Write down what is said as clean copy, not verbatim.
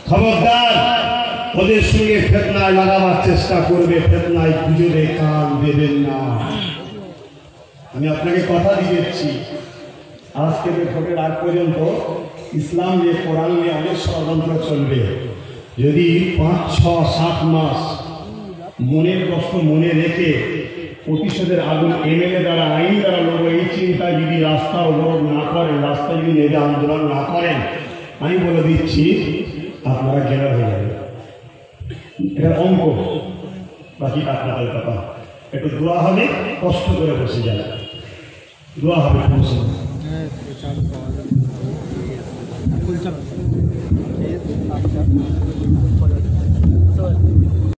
খবরদার ওদের সঙ্গে ফিতনায় লাগাবার চেষ্টা করবে, ফিতনায় গুজবে কান দেবেন না। আমি আপনাকে কথা দিয়েছি, আজকে ভোটের আগ পর্যন্ত ইসলাম নিয়ে, কোরআন নিয়ে অনেক ষড়যন্ত্র চলবে। যদি 5, 6, 7 মাস মনের কষ্ট মনে রেখে প্রতিশোধের আগুন এমএলএ দ্বারা, আইন দ্বারা লোক এই চিন্তায় যদি রাস্তা অবরোধ না করেন, রাস্তায় যদি নেমে আন্দোলন না করেন, আমি বলে দিচ্ছি আপনারা ঘেরা হয়ে যাবে। এটা অঙ্ক, বাকি আপনাদের কথা। একটু দোয়া হবে, কষ্ট করে বসে যাবে, দোয়া হবে।